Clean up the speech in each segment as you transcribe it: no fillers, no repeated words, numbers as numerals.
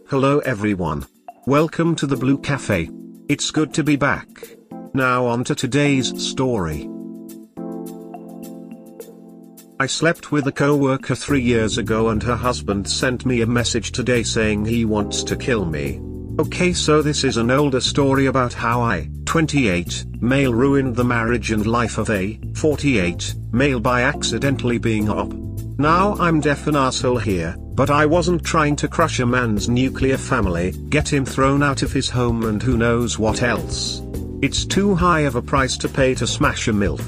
Hello everyone. Welcome to the Blue Cafe. It's good to be back. Now on to today's story. I slept with a coworker 3 years ago and her husband sent me a message today saying he wants to kill me. Okay, so this is an older story about how I, 28, male, ruined the marriage and life of a 48 male by accidentally being up. Now I'm deaf an asshole here, but I wasn't trying to crush a man's nuclear family, get him thrown out of his home and who knows what else. It's too high of a price to pay to smash a MILF.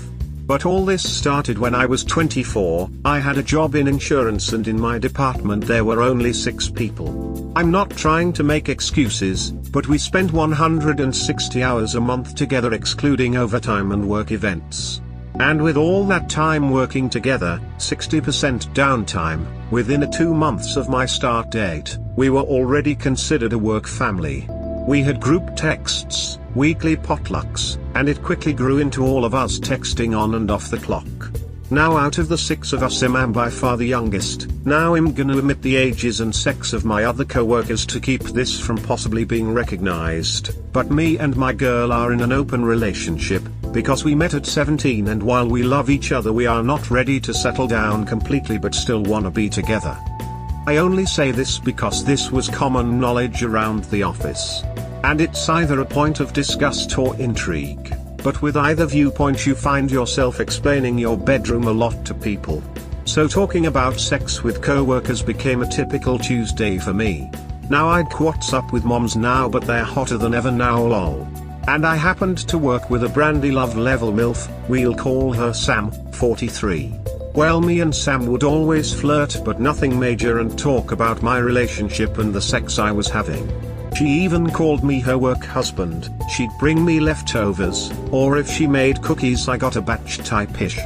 But all this started when I was 24, I had a job in insurance and in my department there were only 6 people. I'm not trying to make excuses, but we spent 160 hours a month together excluding overtime and work events. And with all that time working together, 60% downtime, within 2 months of my start date, we were already considered a work family. We had group texts, weekly potlucks, and it quickly grew into all of us texting on and off the clock. Now out of the 6 of us I'm by far the youngest. Now I'm gonna omit the ages and sex of my other coworkers to keep this from possibly being recognized, but me and my girl are in an open relationship, because we met at 17 and while we love each other we are not ready to settle down completely but still wanna be together. I only say this because this was common knowledge around the office. And it's either a point of disgust or intrigue, but with either viewpoint you find yourself explaining your bedroom a lot to people. So talking about sex with coworkers became a typical Tuesday for me. Now I'd what's up with moms now but they're hotter than ever now lol. And I happened to work with a brandy love level MILF, we'll call her Sam, 43. Well, me and Sam would always flirt but nothing major and talk about my relationship and the sex I was having. She even called me her work husband, she'd bring me leftovers, or if she made cookies I got a batch type-ish.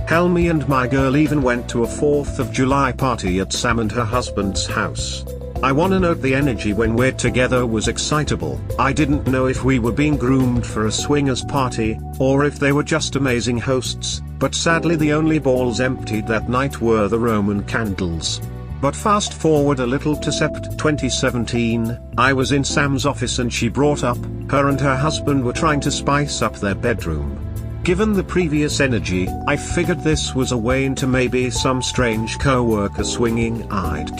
Hell, me and my girl even went to a 4th of July party at Sam and her husband's house. I wanna note the energy when we're together was excitable. I didn't know if we were being groomed for a swingers party, or if they were just amazing hosts, but sadly the only balls emptied that night were the Roman candles. But fast forward a little to Sept 2017, I was in Sam's office and she brought up, her and her husband were trying to spice up their bedroom. Given the previous energy, I figured this was a way into maybe some strange coworker swinging I'd.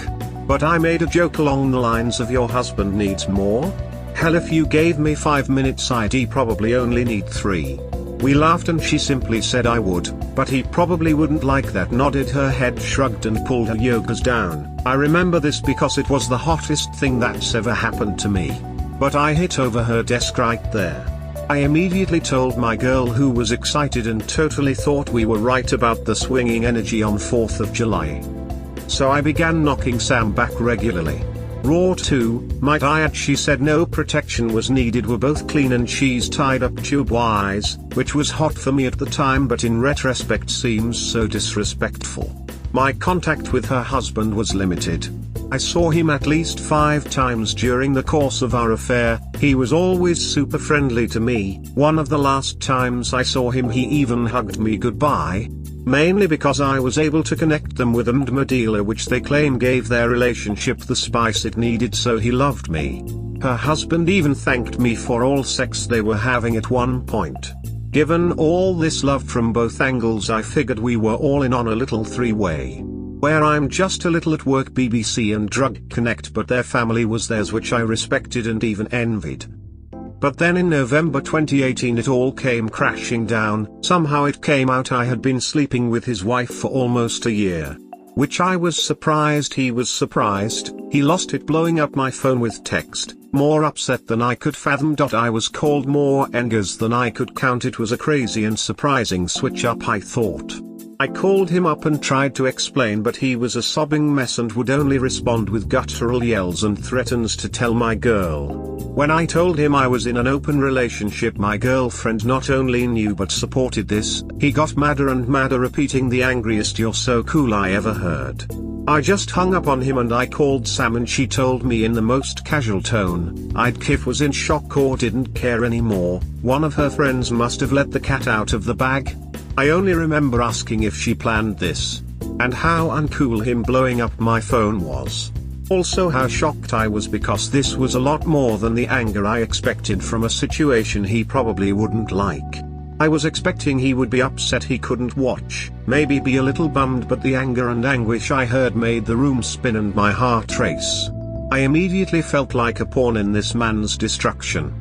But I made a joke along the lines of your husband needs more? Hell, if you gave me 5 minutes I'd probably only need 3. We laughed and she simply said I would, but he probably wouldn't like that, nodded her head, shrugged and pulled her yogas down. I remember this because it was the hottest thing that's ever happened to me. But I hit over her desk right there. I immediately told my girl who was excited and totally thought we were right about the swinging energy on 4th of July. So I began knocking Sam back regularly. Raw too, might I add. She said no protection was needed, were both clean and she's tied up tube-wise, which was hot for me at the time but in retrospect seems so disrespectful. My contact with her husband was limited. I saw him at least 5 times during the course of our affair. He was always super friendly to me. One of the last times I saw him he even hugged me goodbye. Mainly because I was able to connect them with Medealer, which they claim gave their relationship the spice it needed, so he loved me. Her husband even thanked me for all sex they were having at one point. Given all this love from both angles, I figured we were all in on a little 3-way. Where I'm just a little at work BBC and drug connect, but their family was theirs, which I respected and even envied. But then in November 2018 it all came crashing down. Somehow it came out I had been sleeping with his wife for almost a year. Which I was surprised he was surprised. He lost it, blowing up my phone with text, more upset than I could fathom. I was called more angers than I could count. It was a crazy and surprising switch up, I thought. I called him up and tried to explain, but he was a sobbing mess and would only respond with guttural yells and threatens to tell my girl. When I told him I was in an open relationship, my girlfriend not only knew but supported this. He got madder and madder, repeating the angriest "you're so cool" I ever heard. I just hung up on him and I called Sam and she told me in the most casual tone, Kif was in shock or didn't care anymore. One of her friends must have let the cat out of the bag. I only remember asking if she planned this, and how uncool him blowing up my phone was. Also how shocked I was, because this was a lot more than the anger I expected from a situation he probably wouldn't like. I was expecting he would be upset he couldn't watch, maybe be a little bummed, but the anger and anguish I heard made the room spin and my heart race. I immediately felt like a pawn in this man's destruction.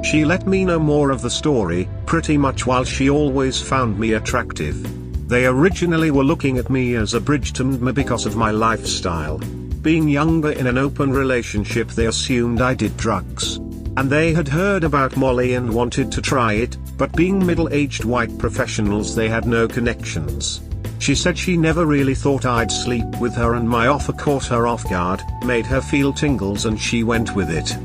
She let me know more of the story, pretty much while she always found me attractive. They originally were looking at me as a bridge to me because of my lifestyle. Being younger in an open relationship, they assumed I did drugs. And they had heard about Molly and wanted to try it, but being middle-aged white professionals, they had no connections. She said she never really thought I'd sleep with her, and my offer caught her off guard, made her feel tingles, and she went with it.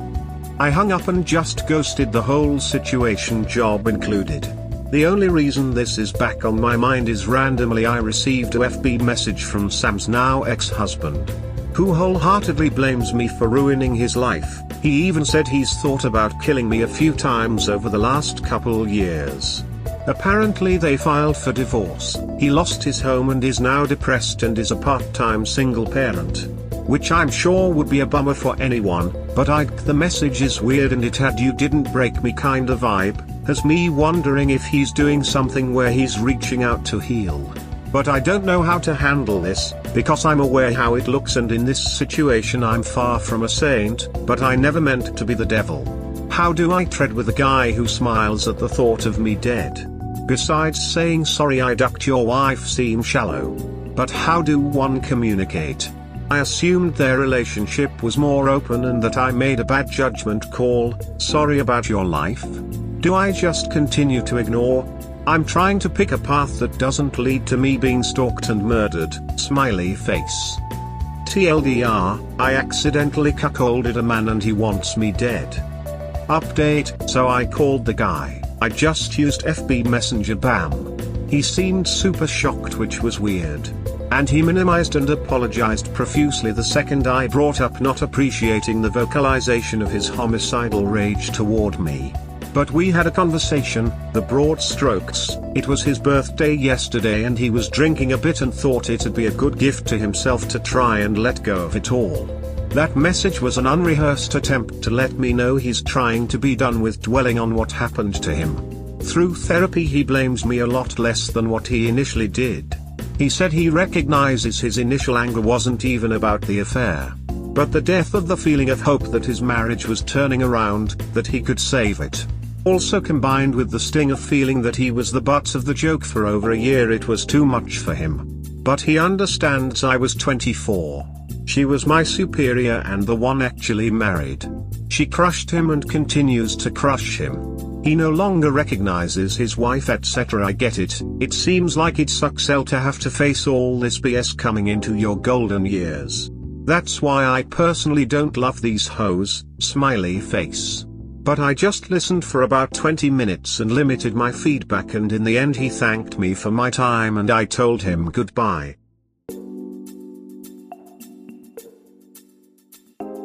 I hung up and just ghosted the whole situation, job included. The only reason this is back on my mind is randomly I received a FB message from Sam's now ex-husband, who wholeheartedly blames me for ruining his life. He even said he's thought about killing me a few times over the last couple years. Apparently they filed for divorce, he lost his home and is now depressed and is a part-time single parent. Which I'm sure would be a bummer for anyone, but the message is weird and it had "you didn't break me" kind of vibe, has me wondering if he's doing something where he's reaching out to heal. But I don't know how to handle this, because I'm aware how it looks, and in this situation I'm far from a saint, but I never meant to be the devil. How do I tread with a guy who smiles at the thought of me dead? Besides saying sorry I ducked your wife seems shallow. But how do one communicate? I assumed their relationship was more open and that I made a bad judgment call. Sorry about your life? Do I just continue to ignore? I'm trying to pick a path that doesn't lead to me being stalked and murdered. Smiley face. TLDR, I accidentally cuckolded a man and he wants me dead. Update, so I called the guy. I just used FB Messenger, bam. He seemed super shocked, which was weird. And he minimized and apologized profusely the second I brought up not appreciating the vocalization of his homicidal rage toward me. But we had a conversation, the broad strokes. It was his birthday yesterday and he was drinking a bit and thought it'd be a good gift to himself to try and let go of it all. That message was an unrehearsed attempt to let me know he's trying to be done with dwelling on what happened to him. Through therapy he blames me a lot less than what he initially did. He said he recognizes his initial anger wasn't even about the affair, but the death of the feeling of hope that his marriage was turning around, that he could save it. Also combined with the sting of feeling that he was the butt of the joke for over a year, it was too much for him. But he understands I was 24. She was my superior and the one actually married. She crushed him and continues to crush him. He no longer recognizes his wife, etc. I get it. It seems like it sucks to have to face all this BS coming into your golden years. That's why I personally don't love these hoes. Smiley face. But I just listened for about 20 minutes and limited my feedback, and in the end he thanked me for my time and I told him goodbye.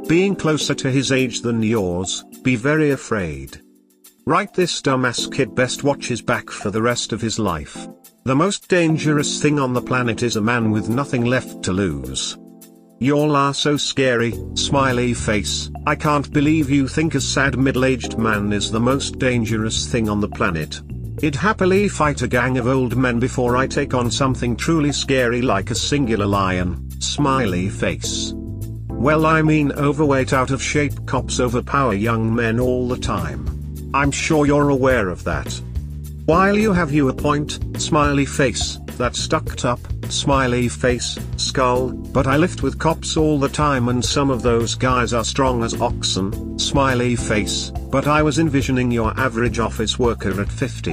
Being closer to his age than yours, be very afraid. Right, this dumbass kid best watch his back for the rest of his life. The most dangerous thing on the planet is a man with nothing left to lose. Y'all are so scary. Smiley face. I can't believe you think a sad middle-aged man is the most dangerous thing on the planet. I'd happily fight a gang of old men before I take on something truly scary like a singular lion. Smiley face. Well, I mean, overweight, out of shape cops overpower young men all the time. I'm sure you're aware of that. While you have a point, smiley face, that stuck up, smiley face, skull, but I lift with cops all the time and some of those guys are strong as oxen, smiley face, but I was envisioning your average office worker at 50.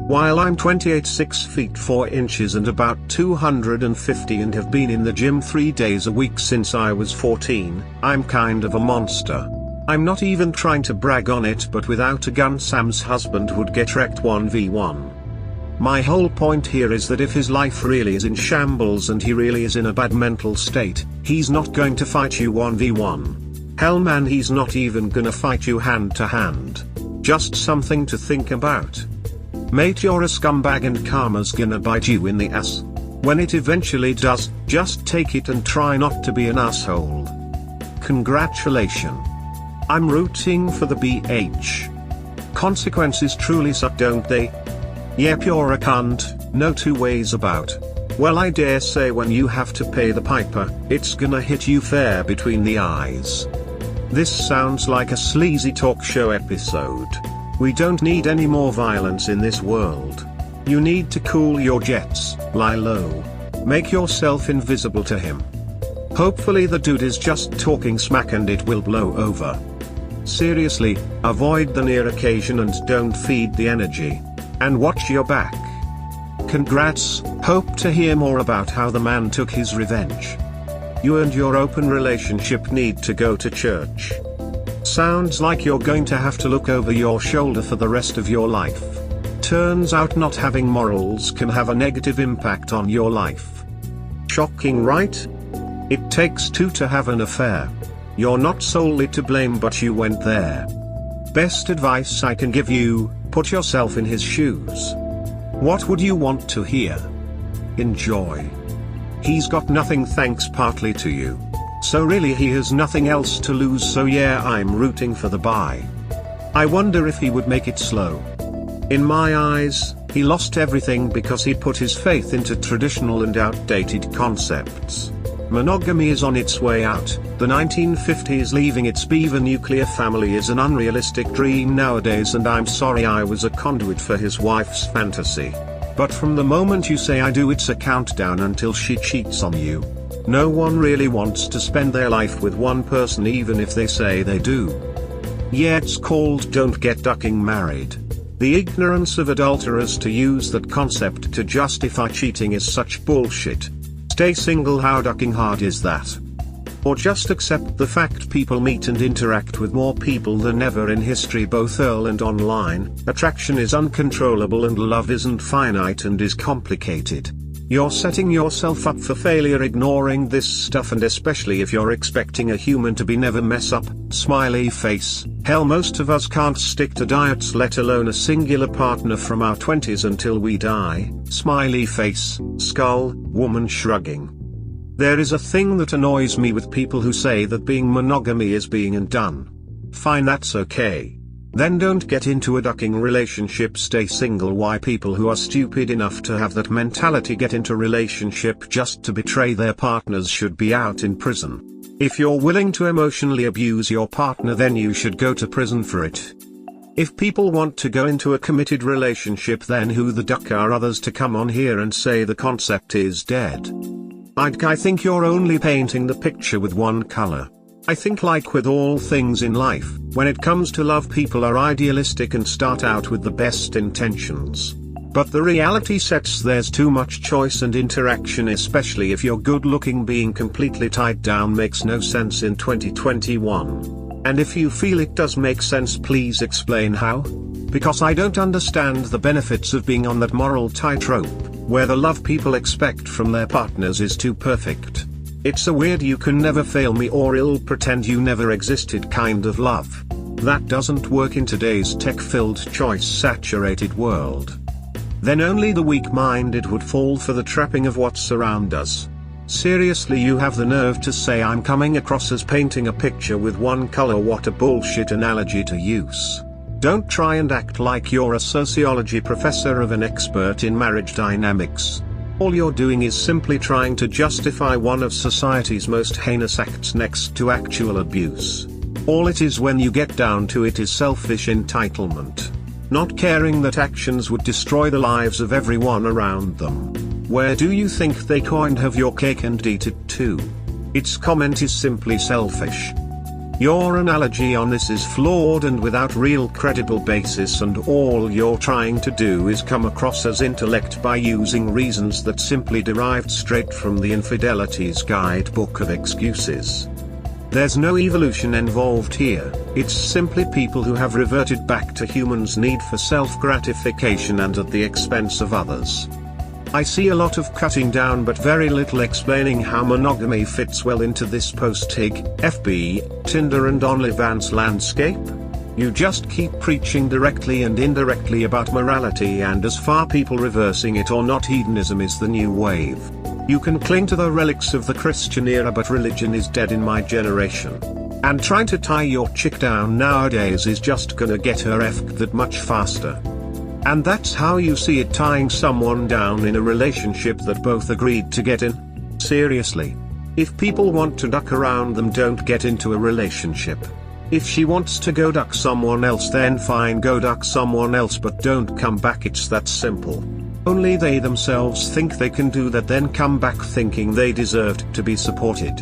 While I'm 28, 6 feet 4 inches and about 250 and have been in the gym 3 days a week since I was 14, I'm kind of a monster. I'm not even trying to brag on it, but without a gun Sam's husband would get wrecked 1v1. My whole point here is that if his life really is in shambles and he really is in a bad mental state, he's not going to fight you 1v1. Hell man, he's not even gonna fight you hand to hand. Just something to think about. Mate, you're a scumbag and karma's gonna bite you in the ass. When it eventually does, just take it and try not to be an asshole. Congratulations. I'm rooting for the BH. Consequences truly suck, don't they? Yep, you're a cunt, no two ways about. Well, I dare say when you have to pay the piper, it's gonna hit you fair between the eyes. This sounds like a sleazy talk show episode. We don't need any more violence in this world. You need to cool your jets, lie low. Make yourself invisible to him. Hopefully the dude is just talking smack and it will blow over. Seriously, avoid the near occasion and don't feed the energy. And watch your back. Congrats, hope to hear more about how the man took his revenge. You and your open relationship need to go to church. Sounds like you're going to have to look over your shoulder for the rest of your life. Turns out not having morals can have a negative impact on your life. Shocking, right? It takes two to have an affair. You're not solely to blame, but you went there. Best advice I can give you, put yourself in his shoes. What would you want to hear? Enjoy. He's got nothing thanks partly to you. So really he has nothing else to lose, so yeah, I'm rooting for the bye. I wonder if he would make it slow. In my eyes, he lost everything because he put his faith into traditional and outdated concepts. Monogamy is on its way out. The 1950s leaving its beaver nuclear family is an unrealistic dream nowadays, and I'm sorry I was a conduit for his wife's fantasy. But from the moment you say I do, it's a countdown until she cheats on you. No one really wants to spend their life with one person even if they say they do. Yeah, it's called don't get ducking married. The ignorance of adulterers to use that concept to justify cheating is such bullshit. Stay single, how ducking hard is that? Or just accept the fact people meet and interact with more people than ever in history, both early and online. Attraction is uncontrollable and love isn't finite and is complicated. You're setting yourself up for failure ignoring this stuff, and especially if you're expecting a human to be never mess up. Smiley face. Hell, most of us can't stick to diets, let alone a singular partner from our 20s until we die. Smiley face, skull, woman shrugging. There is a thing that annoys me with people who say that being monogamy is being and done. Fine, that's okay. Then don't get into a ducking relationship, stay single. Why people who are stupid enough to have that mentality get into a relationship just to betray their partners should be out in prison. If you're willing to emotionally abuse your partner, then you should go to prison for it. If people want to go into a committed relationship, then who the duck are others to come on here and say the concept is dead? I think you're only painting the picture with one color. I think, like with all things in life, when it comes to love, people are idealistic and start out with the best intentions. But the reality sets there's too much choice and interaction, especially if you're good looking. Being completely tied down makes no sense in 2021. And if you feel it does make sense, please explain how. Because I don't understand the benefits of being on that moral tightrope, where the love people expect from their partners is too perfect. It's a weird you can never fail me or I'll pretend you never existed kind of love. That doesn't work in today's tech-filled, choice-saturated world. Then only the weak-minded would fall for the trapping of what's around us. Seriously, you have the nerve to say I'm coming across as painting a picture with one color? What a bullshit analogy to use. Don't try and act like you're a sociology professor of an expert in marriage dynamics. All you're doing is simply trying to justify one of society's most heinous acts next to actual abuse. All it is when you get down to it is selfish entitlement. Not caring that actions would destroy the lives of everyone around them. Where do you think they coined have your cake and eat it too? Its comment is simply selfish. Your analogy on this is flawed and without real credible basis, and all you're trying to do is come across as intellect by using reasons that simply derived straight from the Infidelity's guidebook of excuses. There's no evolution involved here, it's simply people who have reverted back to humans' need for self-gratification and at the expense of others. I see a lot of cutting down but very little explaining how monogamy fits well into this post-Hig, FB, Tinder and OnlyFans landscape. You just keep preaching directly and indirectly about morality, and as far people reversing it or not, hedonism is the new wave. You can cling to the relics of the Christian era, but religion is dead in my generation. And trying to tie your chick down nowadays is just gonna get her effed that much faster. And that's how you see it, tying someone down in a relationship that both agreed to get in? Seriously. If people want to duck around them, don't get into a relationship. If she wants to go duck someone else, then fine, go duck someone else, but don't come back. It's that simple. Only they themselves think they can do that, then come back thinking they deserved to be supported.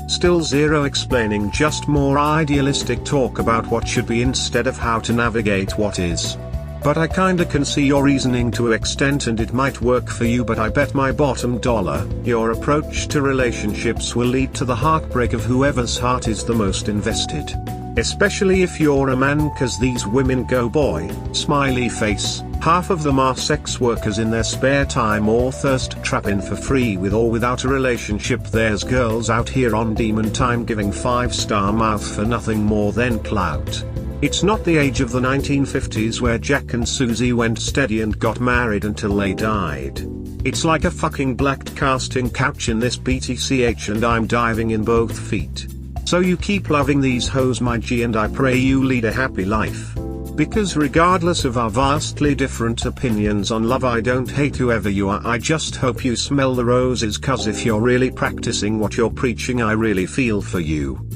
Still zero explaining, just more idealistic talk about what should be instead of how to navigate what is. But I kinda can see your reasoning to an extent, and it might work for you, but I bet my bottom dollar, your approach to relationships will lead to the heartbreak of whoever's heart is the most invested. Especially if you're a man, cause these women go boy, smiley face, half of them are sex workers in their spare time or thirst trapping for free with or without a relationship. There's girls out here on demon time giving 5-star mouth for nothing more than clout. It's not the age of the 1950s where Jack and Susie went steady and got married until they died. It's like a fucking black casting couch in this BTCH, and I'm diving in both feet. So you keep loving these hoes, my G, and I pray you lead a happy life. Because regardless of our vastly different opinions on love, I don't hate whoever you are, I just hope you smell the roses, cause if you're really practicing what you're preaching, I really feel for you.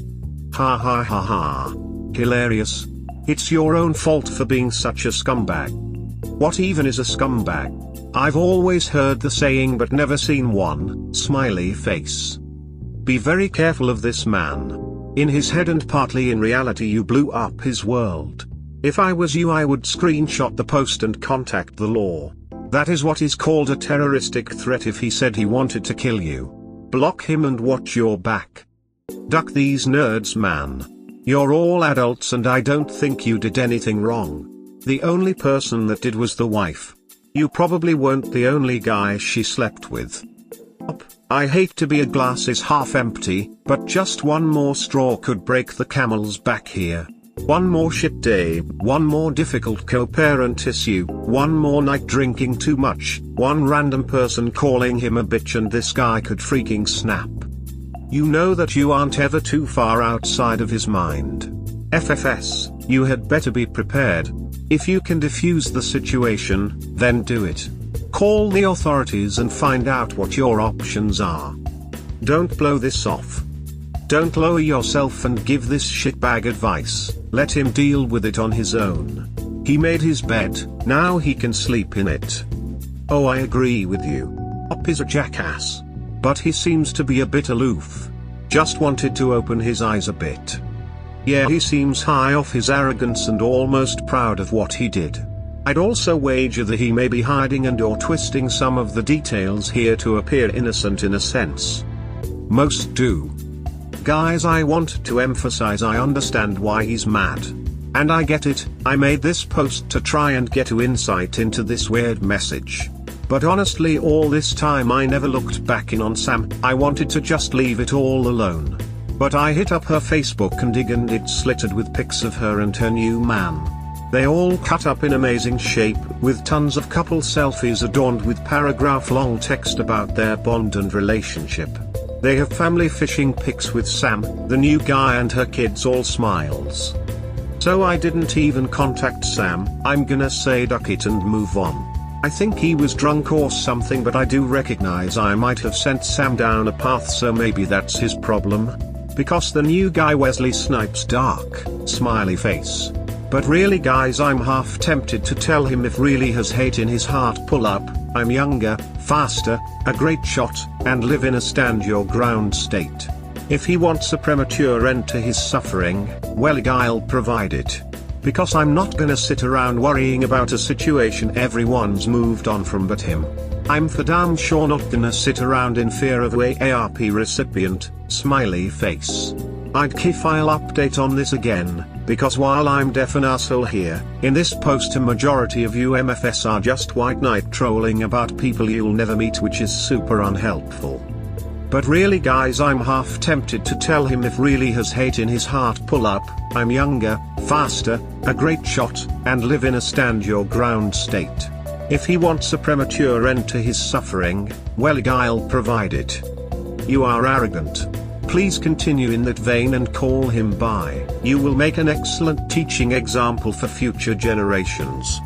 Ha ha ha ha. Hilarious. It's your own fault for being such a scumbag. What even is a scumbag? I've always heard the saying but never seen one. Smiley face. Be very careful of this man. In his head and partly in reality, you blew up his world. If I was you, I would screenshot the post and contact the law. That is what is called a terroristic threat. If he said he wanted to kill you, block him and watch your back. Duck these nerds, man. You're all adults and I don't think you did anything wrong. The only person that did was the wife. You probably weren't the only guy she slept with. I hate to be a glass is half empty, but just one more straw could break the camel's back here. One more shit day, one more difficult co-parent issue, one more night drinking too much, one random person calling him a bitch, and this guy could freaking snap. You know that you aren't ever too far outside of his mind. FFS, you had better be prepared. If you can defuse the situation, then do it. Call the authorities and find out what your options are. Don't blow this off. Don't lower yourself and give this shitbag advice. Let him deal with it on his own. He made his bed, now he can sleep in it. Oh, I agree with you. Op is a jackass. But he seems to be a bit aloof. Just wanted to open his eyes a bit. Yeah, he seems high off his arrogance and almost proud of what he did. I'd also wager that he may be hiding and or twisting some of the details here to appear innocent in a sense. Most do. Guys, I want to emphasize I understand why he's mad. And I get it. I made this post to try and get you insight into this weird message. But honestly, all this time I never looked back in on Sam. I wanted to just leave it all alone. But I hit up her Facebook and it's littered with pics of her and her new man. They all cut up in amazing shape, with tons of couple selfies adorned with paragraph-long text about their bond and relationship. They have family fishing pics with Sam, the new guy, and her kids, all smiles. So I didn't even contact Sam. I'm gonna say duck it and move on. I think he was drunk or something, but I do recognize I might have sent Sam down a path, so maybe that's his problem. Because the new guy Wesley Snipes dark, smiley face. But really guys, I'm half tempted to tell him if really has hate in his heart, pull up, I'm younger, faster, a great shot, and live in a stand your ground state. If he wants a premature end to his suffering, well I'll provide it. Because I'm not gonna sit around worrying about a situation everyone's moved on from but him. I'm for damn sure not gonna sit around in fear of AARP recipient, smiley face. I'd key file update on this again, because while I'm def an asshole here, in this post a majority of you MFS are just white knight trolling about people you'll never meet, which is super unhelpful. But really guys, I'm half tempted to tell him if really has hate in his heart, pull up, I'm younger, faster, a great shot, and live in a stand your ground state. If he wants a premature end to his suffering, well, I'll provide it. You are arrogant. Please continue in that vein and call him by. You will make an excellent teaching example for future generations.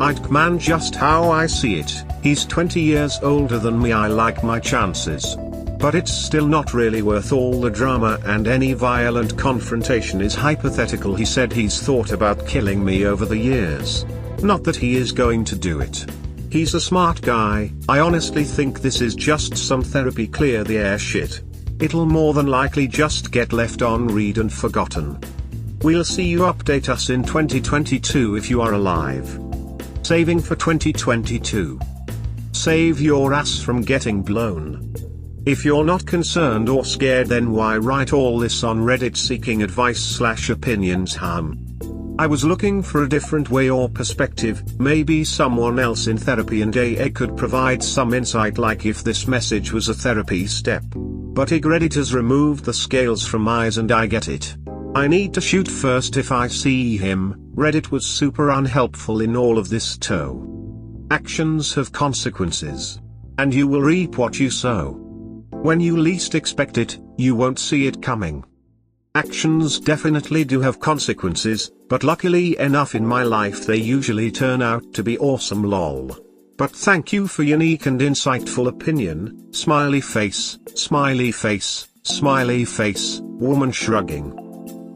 I'd man, just how I see it, he's 20 years older than me. I like my chances. But it's still not really worth all the drama, and any violent confrontation is hypothetical. He said he's thought about killing me over the years. Not that he is going to do it. He's a smart guy. I honestly think this is just some therapy clear the air shit. It'll more than likely just get left on read and forgotten. We'll see you update us in 2022 if you are alive. Saving for 2022. Save your ass from getting blown. If you're not concerned or scared, then why write all this on Reddit seeking advice/opinions? I was looking for a different way or perspective. Maybe someone else in therapy and AA could provide some insight, like if this message was a therapy step. But Reddit has removed the scales from eyes, and I get it. I need to shoot first if I see him. Reddit was super unhelpful in all of this too. Actions have consequences. And you will reap what you sow. When you least expect it, you won't see it coming. Actions definitely do have consequences, but luckily enough in my life they usually turn out to be awesome, lol. But thank you for unique and insightful opinion, smiley face, smiley face, smiley face, woman shrugging.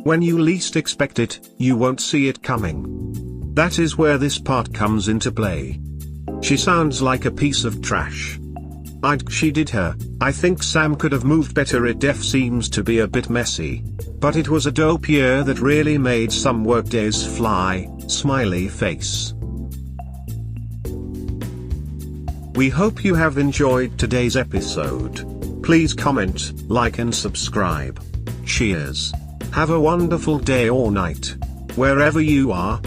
When you least expect it, you won't see it coming. That is where this part comes into play. She sounds like a piece of trash. She did her. I think Sam could have moved better. It def seems to be a bit messy. But it was a dope year that really made some workdays fly, smiley face. We hope you have enjoyed today's episode. Please comment, like and subscribe. Cheers. Have a wonderful day or night, wherever you are.